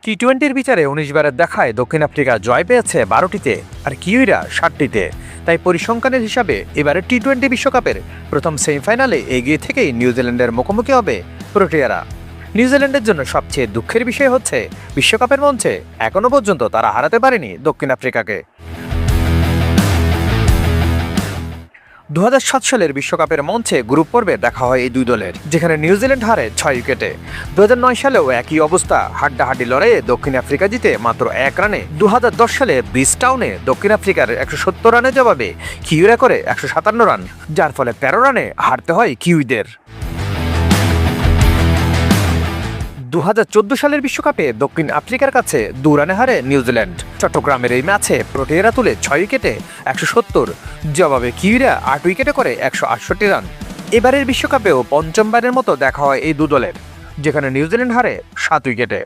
টি-20-র বিচারে ১৯ বারের দেখায় দক্ষিণ আফ্রিকা জয় পেয়েছে ১২টিতে আর কিউইরা ৭টিতে। তাই পরিসংখ্যানের হিসাবে এবারে টি-20 বিশ্বকাপের প্রথম সেমিফাইনালে এগিয়ে থেকেই নিউজিল্যান্ডের মুখোমুখি হবে প্রোটিয়ারা। নিউজিল্যান্ডের জন্য সবচেয়ে দুঃখের বিষয় হচ্ছে বিশ্বকাপের মঞ্চে এখনও পর্যন্ত তারা হারাতে পারেনি দক্ষিণ আফ্রিকাকে। ২০০৭ সালের বিশ্বকাপের মঞ্চে গ্রুপ পর্বে দেখা হয় এই দুই দলের, যেখানে নিউজিল্যান্ড হারে ৬ উইকেটে। ২০০৯ সালেও একই অবস্থা, হাড্ডাহাড্ডি লড়াইয়ে দক্ষিণ আফ্রিকা জিতে মাত্র ১ রানে। ২০১০ সালে ব্রিজটাউনে দক্ষিণ আফ্রিকার ১৭০ রানের জবাবে কিউইরা করে ১৫৭ রান, যার ফলে ১৩ রানে হারতে হয় কিউইদের। ২০১৪ সালের বিশ্বকাপে দক্ষিণ আফ্রিকার কাছে ২ রানে হারে নিউজিল্যান্ড। চট্টগ্রামের এই ম্যাচে প্রোটিয়ারা তুলে ৬ উইকেটে ১৭০, জবাবে কিউইরা ৮ উইকেটে করে ১৬৮ রান। এবারের বিশ্বকাপেও পঞ্চমবারের মতো দেখা হয় এই দু দলের, যেখানে নিউজিল্যান্ড হারে ৭ উইকেটে।